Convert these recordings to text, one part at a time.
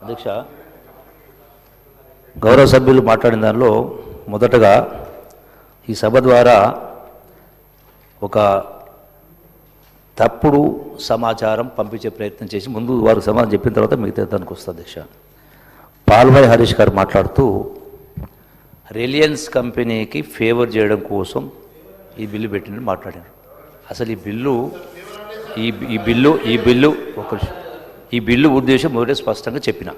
అధ్యక్ష, గౌరవ సభ్యులు మాట్లాడిన దానిలో మొదటగా ఈ సభ ద్వారా ఒక తప్పుడు సమాచారం పంపించే ప్రయత్నం చేసి ముందు వారు సమాధానం చెప్పిన తర్వాత మిగతా దానికి వస్తుంది. అధ్యక్ష, పాల్వాయి హరీష్ గారు మాట్లాడుతూ రిలయన్స్ కంపెనీకి ఫేవర్ చేయడం కోసం ఈ బిల్లు పెట్టినట్టు మాట్లాడారు. అసలు ఈ బిల్లు ఉద్దేశం మొదటి స్పష్టంగా చెప్పిన,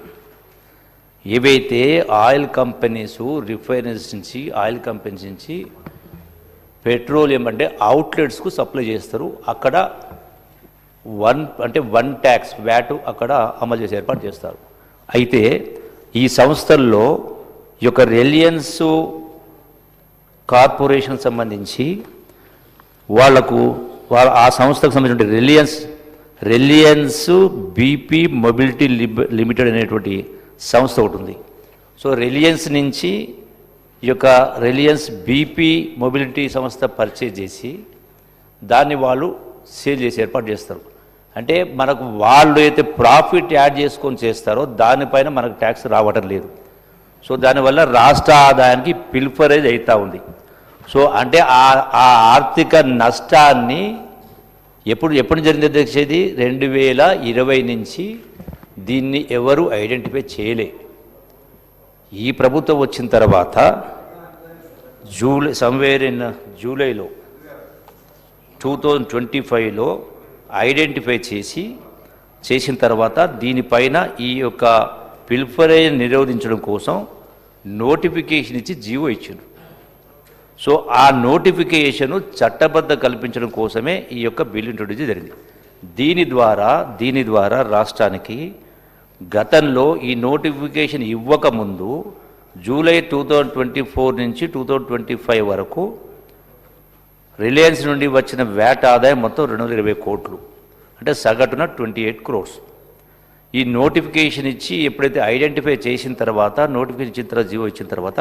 ఏవైతే ఆయిల్ కంపెనీసు రిఫైనరీస్ నుంచి ఆయిల్ కంపెనీస్ నుంచి పెట్రోలియం అంటే అవుట్లెట్స్కు సప్లై చేస్తారు, అక్కడ వన్ ట్యాక్స్ వ్యాట్ అక్కడ అమలు చేసే ఏర్పాటు చేస్తారు. అయితే ఈ సంస్థల్లో ఈ యొక్క రిలయన్స్ కార్పొరేషన్ సంబంధించి ఆ సంస్థకు సంబంధించిన రిలయన్స్ బీపీ మొబిలిటీ లిమిటెడ్ అనేటువంటి సంస్థ ఒకటి ఉంది. సో రిలయన్స్ నుంచి ఈ యొక్క రిలయన్స్ బీపీ మొబిలిటీ సంస్థ పర్చేజ్ చేసి దాన్ని వాళ్ళు సేల్ చేసి ఏర్పాటు చేస్తారు. అంటే మనకు వాళ్ళు అయితే ప్రాఫిట్ యాడ్ చేసుకొని చేస్తారో దానిపైన మనకు ట్యాక్స్ రావటం లేదు. సో దానివల్ల రాష్ట్ర ఆదాయానికి పిల్ఫరేజ్ అవుతూ ఉంది. సో అంటే ఆ ఆర్థిక నష్టాన్ని ఎప్పుడు జరిగింది అధ్యక్ష? ఇది 2020 నుంచి దీన్ని ఎవరు ఐడెంటిఫై చేయలే. ఈ ప్రభుత్వం వచ్చిన తర్వాత జూలైలో 2025లో ఐడెంటిఫై చేసిన తర్వాత దీనిపైన ఈ యొక్క పిల్ఫరేజ్ నిరోధించడం కోసం నోటిఫికేషన్ ఇచ్చి జీవో ఇచ్చారు. సో ఆ నోటిఫికేషను చట్టబద్ధ కల్పించడం కోసమే ఈ యొక్క బిల్ ఇంట్రొడ్యూస్ జరిగింది. దీని ద్వారా రాష్ట్రానికి గతంలో ఈ నోటిఫికేషన్ ఇవ్వకముందు జూలై 2024 నుంచి 2025 వరకు రిలయన్స్ నుండి వచ్చిన వ్యాట్ ఆదాయం మొత్తం 220 కోట్లు, అంటే సగటున 28 crores. ఈ నోటిఫికేషన్ ఇచ్చి ఎప్పుడైతే ఐడెంటిఫై చేసిన తర్వాత నోటిఫికేషన్ ఇచ్చిన తర్వాత జీవో ఇచ్చిన తర్వాత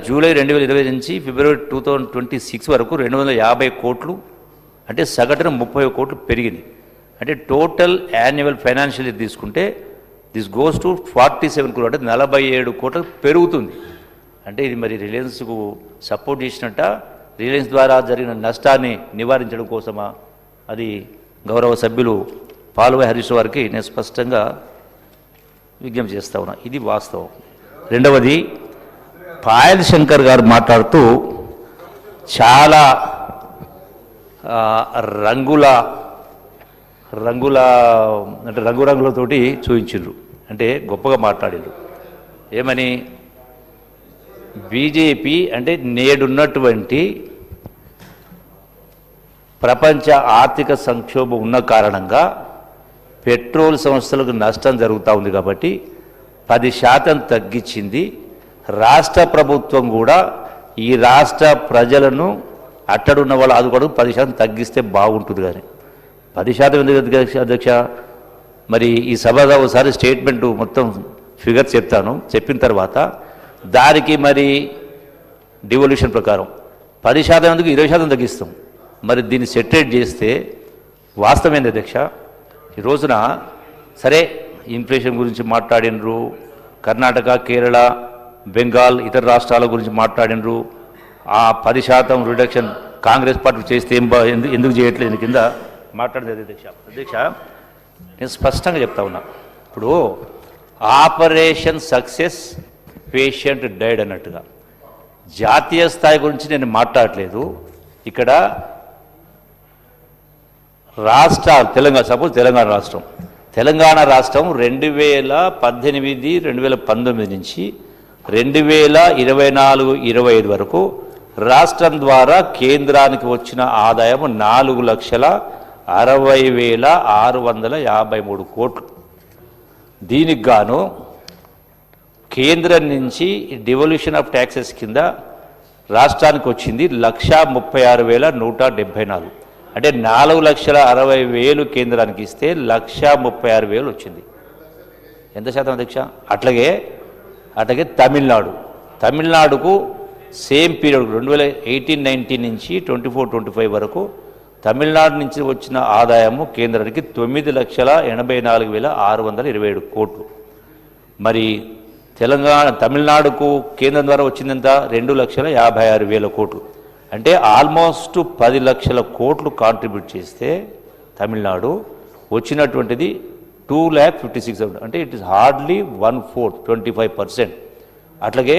జూలై 2020 నుంచి ఫిబ్రవరి 2026 వరకు 250 కోట్లు, అంటే సగటున 30 కోట్లు పెరిగింది. అంటే టోటల్ యాన్యువల్ ఫైనాన్షియల్ ఇయర్ తీసుకుంటే దిస్ గోస్ టు 47 crores, అంటే 47 కోట్లు పెరుగుతుంది. అంటే ఇది మరి రిలయన్స్కు సపోర్ట్ చేసినట్ట, రిలయన్స్ ద్వారా జరిగిన నష్టాన్ని నివారించడం కోసమా? అది గౌరవ సభ్యులు పాల్వాయి హరీష్ వారికి నేను స్పష్టంగా విజ్ఞప్తి చేస్తా ఉన్నా. ఇది వాస్తవం. రెండవది, పాయల్ శంకర్ గారు మాట్లాడుతూ చాలా రంగులతోటి చూపించారు, అంటే గొప్పగా మాట్లాడారు. ఏమని? బీజేపీ అంటే నేడున్నటువంటి ప్రపంచ ఆర్థిక సంక్షోభం ఉన్న కారణంగా పెట్రోల్ సంస్థలకు నష్టం జరుగుతూ ఉంది కాబట్టి 10% తగ్గించింది. రాష్ట్ర ప్రభుత్వం కూడా ఈ రాష్ట్ర ప్రజలను అట్టడున్న వాళ్ళు ఆదుకోవడం 10% తగ్గిస్తే బాగుంటుంది. కానీ 10% ఎందుకు అధ్యక్ష? మరి ఈ సభలో ఒకసారి స్టేట్మెంటు మొత్తం ఫిగర్ చెప్తాను, చెప్పిన తర్వాత దానికి మరి డివల్యూషన్ ప్రకారం 10% ఎందుకు 20% తగ్గిస్తాం. మరి దీన్ని సెటరేట్ చేస్తే వాస్తవమైంది అధ్యక్ష. ఈ రోజున సరే ఇన్ఫ్లేషన్ గురించి మాట్లాడినరు, కర్ణాటక, కేరళ, బెంగాల్, ఇతర రాష్ట్రాల గురించి మాట్లాడినరు. ఆ 10% రిడక్షన్ కాంగ్రెస్ పార్టీ చేస్తే ఎందుకు చేయట్లేదు కింద మాట్లాడేది అధ్యక్ష. నేను స్పష్టంగా చెప్తా ఉన్నా. ఇప్పుడు ఆపరేషన్ సక్సెస్, పేషెంట్ డైడ్ అన్నట్టుగా జాతీయ స్థాయి గురించి నేను మాట్లాడలేదు. ఇక్కడ రాష్ట్రాలు తెలంగాణ రాష్ట్రం 2018, 2019 నుంచి 2024-25 వరకు రాష్ట్రం ద్వారా కేంద్రానికి వచ్చిన ఆదాయం 4,60,653 కోట్లు. దీనికి గాను కేంద్రం నుంచి డివల్యూషన్ ఆఫ్ ట్యాక్సెస్ కింద రాష్ట్రానికి వచ్చింది 136,174. అంటే 4,60,000 కేంద్రానికి ఇస్తే 136,000 వచ్చింది. ఎంత శాతం అధ్యక్ష? అట్లాగే తమిళనాడుకు సేమ్ పీరియడ్ 2018-19 నుంచి 24-25 వరకు తమిళనాడు నుంచి వచ్చిన ఆదాయము కేంద్రానికి 9,84,627 కోట్లు. మరి తమిళనాడుకు కేంద్రం ద్వారా వచ్చిందంత 2,56,000 కోట్లు. అంటే ఆల్మోస్ట్ 10 లక్షల కోట్లు కాంట్రిబ్యూట్ చేస్తే తమిళనాడు వచ్చినటువంటిది 2,56,000, అంటే ఇట్ ఈస్ హార్డ్లీ 1/4, 25%. అట్లాగే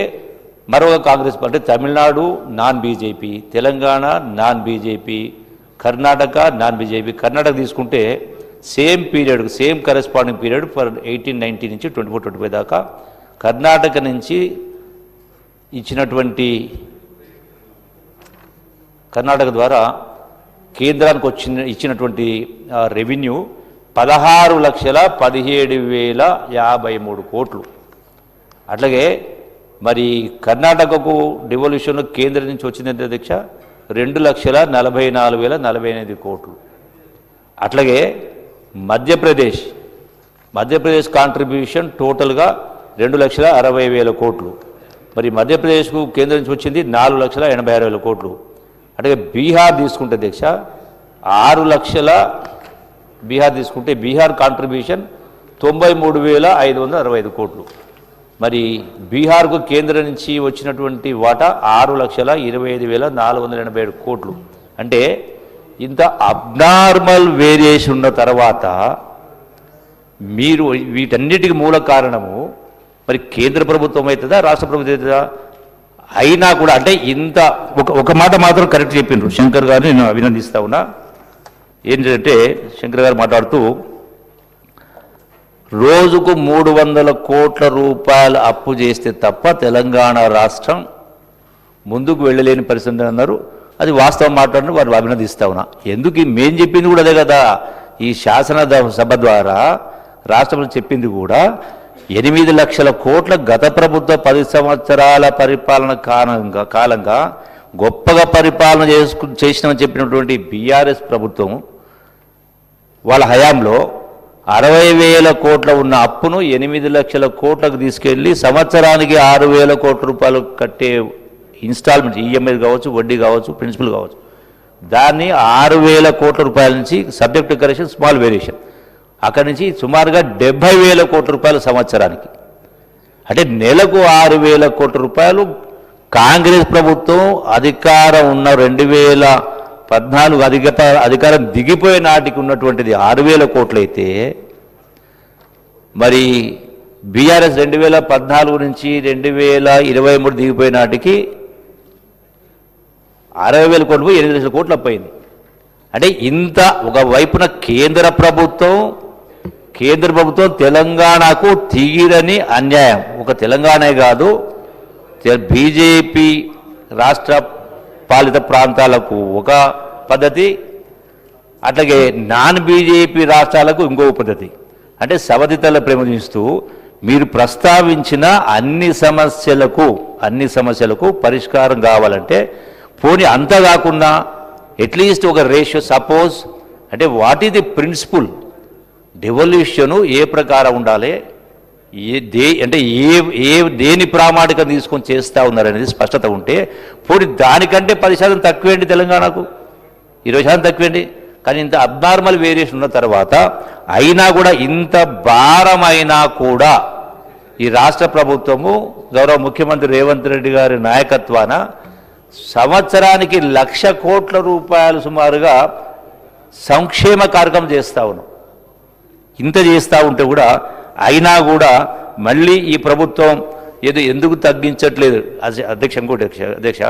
మరొక Congress party Tamil Nadu non BJP, Telangana non BJP, Karnataka non BJP. Karnataka తీసుకుంటే same period, same corresponding period for 1890 నుంచి 24-25 దాకా కర్ణాటక నుంచి కర్ణాటక ద్వారా కేంద్రానికి ఇచ్చినటువంటి రెవెన్యూ 16,17,053 కోట్లు. అట్లాగే మరి కర్ణాటకకు డివల్యూషన్ కేంద్రం నుంచి వచ్చిందంటే అధ్యక్ష 2,44,048 కోట్లు. అట్లాగే మధ్యప్రదేశ్ కాంట్రిబ్యూషన్ టోటల్గా 2,60,000 కోట్లు. మరి మధ్యప్రదేశ్కు కేంద్రం నుంచి వచ్చింది 4,86,000 కోట్లు. అట్లాగే బీహార్ తీసుకుంటే అధ్యక్ష 6 లక్షల బీహార్ కాంట్రిబ్యూషన్ 93,565 కోట్లు. మరి బీహార్కు కేంద్రం నుంచి వచ్చినటువంటి వాటా 6,25,487 కోట్లు. అంటే ఇంత అబ్నార్మల్ వేరియేషన్ ఉన్న తర్వాత మీరు వీటన్నిటికీ మూల కారణము మరి కేంద్ర ప్రభుత్వం అవుతుందా రాష్ట్ర ప్రభుత్వం అవుతుందా? అయినా కూడా అంటే ఇంత ఒక మాట మాత్రం కరెక్ట్ చెప్పిండ్రు శంకర్ గారు, నేను అభినందిస్తా ఉన్నా. ఏంటంటే శంకర్ గారు మాట్లాడుతూ రోజుకు 300 కోట్ల రూపాయలు అప్పు చేస్తే తప్ప తెలంగాణ రాష్ట్రం ముందుకు వెళ్ళలేని పరిస్థితి అన్నారు. అది వాస్తవం మాట్లాడిన వారు అభినందిస్తా ఉన్నా. ఎందుకు మేం చెప్పింది కూడా అదే కదా. ఈ శాసన సభ ద్వారా రాష్ట్రంలో చెప్పింది కూడా 8 లక్షల కోట్ల గత ప్రభుత్వ 10 సంవత్సరాల పరిపాలన కాలంగా గొప్పగా పరిపాలన చేసినామని చెప్పినటువంటి బీఆర్ఎస్ ప్రభుత్వం వాళ్ళ హయాంలో 60,000 కోట్ల ఉన్న అప్పును 8 లక్షల కోట్లకు తీసుకెళ్లి సంవత్సరానికి 6,000 కోట్ల రూపాయలు కట్టే ఇన్స్టాల్మెంట్, ఈఎంఐ కావచ్చు, వడ్డీ కావచ్చు, ప్రిన్సిపల్ కావచ్చు, దాన్ని 6,000 కోట్ల రూపాయల నుంచి subject to correction small variation అక్కడి నుంచి సుమారుగా 70,000 కోట్ల రూపాయలు సంవత్సరానికి. అంటే నెలకు 6,000 కోట్ల రూపాయలు కాంగ్రెస్ ప్రభుత్వం అధికారం ఉన్న 2014 అధికారం దిగిపోయే నాటికి ఉన్నటువంటిది 6,000 కోట్లు అయితే, మరి బీఆర్ఎస్ 2014 నుంచి 2023 దిగిపోయే నాటికి 60,000 కోట్లు 8 లక్షల కోట్లు అప్పయింది. అంటే ఇంత ఒకవైపున కేంద్ర ప్రభుత్వం తెలంగాణకు తీరని అన్యాయం. ఒక తెలంగాణే కాదు, బీజేపీ రాష్ట్ర పాలిత ప్రాంతాలకు ఒక పద్ధతి, అట్లాగే నాన్ బీజేపీ రాష్ట్రాలకు ఇంకో పద్ధతి. అంటే సవతితల ప్రేమిస్తూ మీరు ప్రస్తావించిన అన్ని సమస్యలకు పరిష్కారం కావాలంటే పోనీ అంత కాకుండా అట్లీస్ట్ ఒక రేషియో సపోజ్ అంటే వాట్ ఈజ్ ది ప్రిన్సిపల్ డివల్యూషను ఏ ప్రకారం ఉండాలి, దేని ప్రామాణికం తీసుకొని చేస్తూ ఉన్నారనేది స్పష్టత ఉంటే పోనీ దానికంటే 10% తక్కువేండి తెలంగాణకు, 20% తక్కువేండి. కానీ ఇంత అబ్నార్మల్ వేరియేషన్ ఉన్న తర్వాత అయినా కూడా ఇంత భారమైనా కూడా ఈ రాష్ట్ర ప్రభుత్వము గౌరవ ముఖ్యమంత్రి రేవంత్ రెడ్డి గారి నాయకత్వాన సంవత్సరానికి 1,00,000 కోట్ల రూపాయలు సుమారుగా సంక్షేమ కార్యక్రమం చేస్తూ ఉన్నాం. ఇంత చేస్తూ ఉంటే కూడా అయినా కూడా మళ్ళీ ఈ ప్రభుత్వం ఎందుకు తగ్గించట్లేదు అధ్యక్ష? అధ్యక్ష,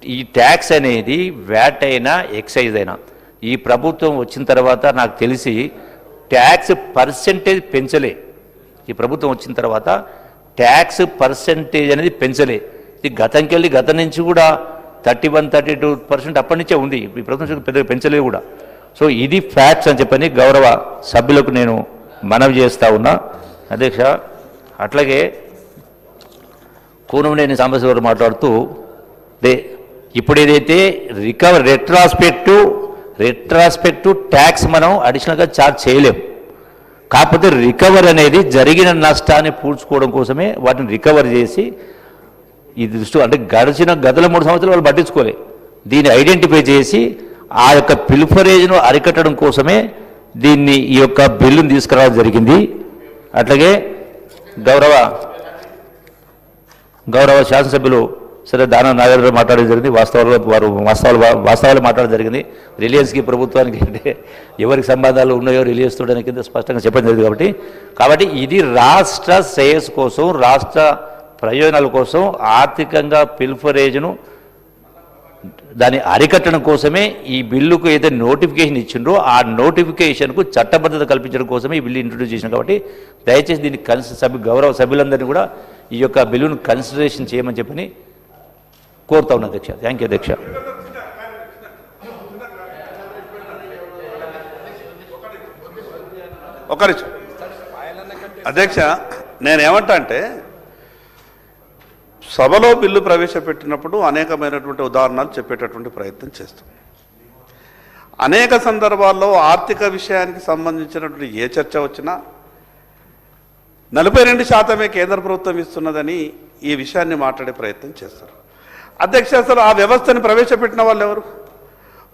ఈ ట్యాక్స్ అనేది వ్యాట్ అయినా ఎక్సైజ్ అయినా ఈ ప్రభుత్వం వచ్చిన తర్వాత నాకు తెలిసి ట్యాక్స్ పర్సెంటేజ్ పెంచలే. ఈ ప్రభుత్వం వచ్చిన తర్వాత ట్యాక్స్ పర్సెంటేజ్ అనేది పెంచలే. ఇది గతం నుంచి కూడా 31-32% అప్పటి నుంచే ఉంది. ఈ ప్రభుత్వం పెద్దగా పెంచలేదు కూడా. సో ఇది ఫ్యాక్ట్స్ అని చెప్పని గౌరవ సభ్యులకు నేను మనవి చేస్తూ ఉన్నా అధ్యక్ష. అట్లాగే కూనంనేని సాంబశివరావు మాట్లాడుతూ ఇప్పుడు ఏదైతే రెట్రాస్పెక్టివ్ ట్యాక్స్ మనం అడిషనల్గా ఛార్జ్ చేయలేం. కాకపోతే రికవర్ అనేది జరిగిన నష్టాన్ని పూడ్చుకోవడం కోసమే వాటిని రికవర్ చేసి ఈ దృష్టి అంటే గత 3 సంవత్సరాలు వాళ్ళు పట్టించుకోలే, దీన్ని ఐడెంటిఫై చేసి ఆ యొక్క పిల్ఫరేజ్ను అరికట్టడం కోసమే దీన్ని ఈ యొక్క బిల్లును తీసుకురావడం జరిగింది. అట్లాగే గౌరవ శాసనసభ్యులు సరే దాన నాగేంద్ర మాట్లాడడం జరిగింది. వాస్తవాలు మాట్లాడడం జరిగింది. రిలయన్స్కి ప్రభుత్వానికి అంటే ఎవరికి సంబంధాలు ఉన్నాయో రిలయన్స్ తోడానికి స్పష్టంగా చెప్పడం జరిగింది. కాబట్టి ఇది రాష్ట్ర శ్రేయస్సు కోసం, రాష్ట్ర ప్రయోజనాల కోసం, ఆర్థికంగా పిల్ఫరేజ్ను దాన్ని అరికట్టడం కోసమే ఈ బిల్లుకు ఏదైతే నోటిఫికేషన్ ఇచ్చిండ్రో ఆ నోటిఫికేషన్కు చట్టబద్ధత కల్పించడం కోసమే ఈ బిల్లు ఇంట్రొడ్యూస్ చేసిన. కాబట్టి దయచేసి దీన్ని గౌరవ సభ్యులందరినీ కూడా ఈ యొక్క బిల్లును కన్సిడరేషన్ చేయమని చెప్పని కోరుతా ఉన్నా అధ్యక్ష. థ్యాంక్ యూ అధ్యక్ష. అధ్యక్ష, నేనేమంటా అంటే సభలో బిల్లు ప్రవేశపెట్టినప్పుడు అనేకమైనటువంటి ఉదాహరణలు చెప్పేటటువంటి ప్రయత్నం చేస్తాం. అనేక సందర్భాల్లో ఆర్థిక విషయానికి సంబంధించినటువంటి ఏ చర్చ వచ్చినా 42% కేంద్ర ప్రభుత్వం ఇస్తున్నదని ఈ విషయాన్ని మాట్లాడే ప్రయత్నం చేస్తారు. అధ్యక్ష, అసలు ఆ వ్యవస్థని ప్రవేశపెట్టిన వాళ్ళు ఎవరు?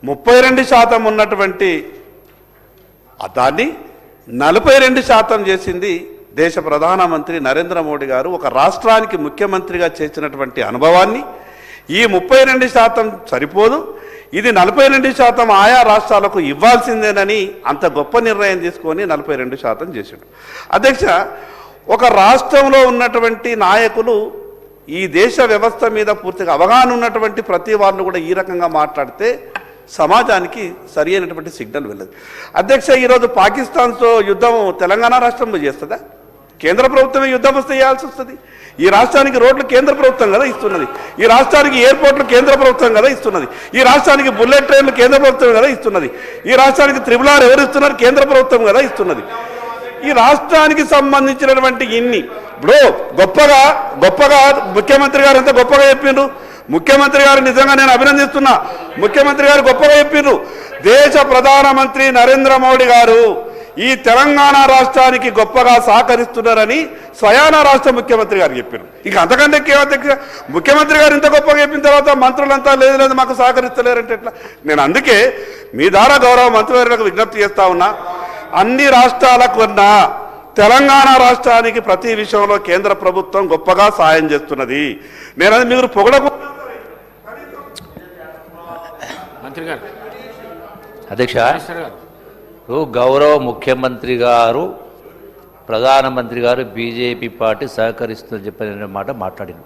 32% ఉన్నటువంటి దాన్ని 42% చేసింది దేశ ప్రధానమంత్రి నరేంద్ర మోడీ గారు. ఒక రాష్ట్రానికి ముఖ్యమంత్రిగా చేసినటువంటి అనుభవాన్ని ఈ 32% సరిపోదు, ఇది 42% ఆయా రాష్ట్రాలకు ఇవ్వాల్సిందేనని అంత గొప్ప నిర్ణయం తీసుకొని 42% చేశాడు. అధ్యక్ష, ఒక రాష్ట్రంలో ఉన్నటువంటి నాయకులు ఈ దేశ వ్యవస్థ మీద పూర్తిగా అవగాహన ఉన్నటువంటి ప్రతి వాళ్ళు కూడా ఈ రకంగా మాట్లాడితే సమాజానికి సరి అయినటువంటి సిగ్నల్ వెళ్ళదు. అధ్యక్ష, ఈరోజు పాకిస్తాన్తో యుద్ధం తెలంగాణ రాష్ట్రంలో చేస్తుందా? కేంద్ర ప్రభుత్వమే యుద్ధం వస్తే చేయాల్సి వస్తుంది. ఈ రాష్ట్రానికి రోడ్లు కేంద్ర ప్రభుత్వం కదా ఇస్తున్నది, ఈ రాష్ట్రానికి ఎయిర్పోర్ట్లు కేంద్ర ప్రభుత్వం కదా ఇస్తున్నది, ఈ రాష్ట్రానికి బుల్లెట్ ట్రైన్లు కేంద్ర ప్రభుత్వం కదా ఇస్తున్నది, ఈ రాష్ట్రానికి RRR ఎవరు ఇస్తున్నారు? కేంద్ర ప్రభుత్వం కదా ఇస్తున్నది. ఈ రాష్ట్రానికి సంబంధించినటువంటి ఇన్ని ఇప్పుడు గొప్పగా ముఖ్యమంత్రి గారు ఎంత గొప్పగా చెప్పిండ్రు. ముఖ్యమంత్రి గారు నిజంగా నేను అభినందిస్తున్నా. ముఖ్యమంత్రి గారు గొప్పగా చెప్పిండ్రు. దేశ ప్రధానమంత్రి నరేంద్ర మోడీ గారు ఈ తెలంగాణ రాష్ట్రానికి గొప్పగా సహకరిస్తున్నారని స్వయాన రాష్ట్ర ముఖ్యమంత్రి గారు చెప్పారు. ఇక అంతకంటే అధ్యక్ష, ముఖ్యమంత్రి గారు ఇంత గొప్పగా చెప్పిన తర్వాత మంత్రులంతా లేదు మాకు సహకరిస్తలేరంటే ఎట్లా? నేను అందుకే మీ ద్వారా గౌరవ మంత్రివర్యులకు విజ్ఞప్తి చేస్తా ఉన్నా, అన్ని రాష్ట్రాలకున్నా తెలంగాణ రాష్ట్రానికి ప్రతి విషయంలో కేంద్ర ప్రభుత్వం గొప్పగా సాయం చేస్తున్నది. నేను అది మీరు మంత్రి గారు అధ్యక్ష, గౌరవ ముఖ్యమంత్రి గారు ప్రధానమంత్రి గారు బీజేపీ పార్టీ సహకరిస్తుందని చెప్పిన మాట మాట్లాడింది.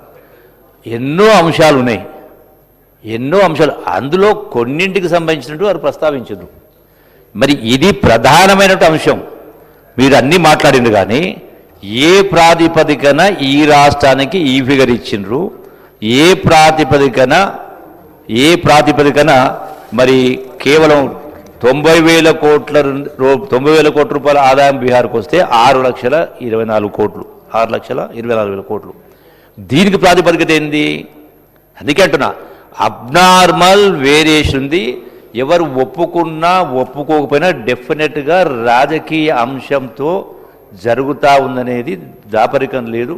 ఎన్నో అంశాలు ఉన్నాయి, ఎన్నో అంశాలు, అందులో కొన్నింటికి సంబంధించినట్టు వారు ప్రస్తావించారు. మరి ఇది ప్రధానమైనటువంటి అంశం. మీరు అన్నీ మాట్లాడిండ్రు కానీ ఏ ప్రాతిపదికన ఈ రాష్ట్రానికి ఈ ఫిగర్ ఇచ్చిండ్రు, ఏ ప్రాతిపదికన మరి కేవలం 90,000 కోట్ల రూపాయల ఆదాయం బీహార్కి వస్తే 6,24,00,000 కోట్లు, 6,24,000 కోట్లు. దీనికి ప్రాతిపదికత ఏంది? అందుకే అంటున్నా, అబ్నార్మల్ వేరియేషన్ ఉంది. ఎవరు ఒప్పుకున్నా ఒప్పుకోకపోయినా డెఫినెట్గా రాజకీయ అంశంతో జరుగుతూ ఉందనేది దాపరికం లేదు.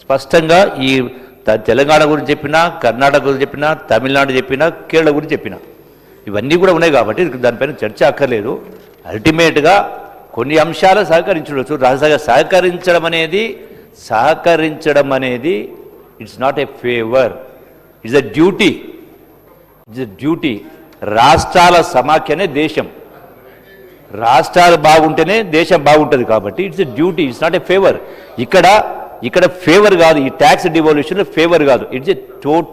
స్పష్టంగా ఈ తెలంగాణ గురించి చెప్పినా, కర్ణాటక గురించి చెప్పినా, తమిళనాడు చెప్పినా, కేరళ గురించి చెప్పినా ఇవన్నీ కూడా ఉన్నాయి. కాబట్టి దానిపైన చర్చ అక్కర్లేదు. అల్టిమేట్గా కొన్ని అంశాలు సహకరించవచ్చు. సహకరించడం అనేది it's not a favour, it's a duty. రాష్ట్రాల సమాఖ్యనే దేశం, రాష్ట్రాలు బాగుంటేనే దేశం బాగుంటుంది. కాబట్టి it's a duty, it's not a favour. ఇక్కడ ఫేవర్ కాదు, ఈ ట్యాక్స్ డివాల్యూషన్ ఫేవర్ కాదు, ఇట్స్ ఎ టోటల్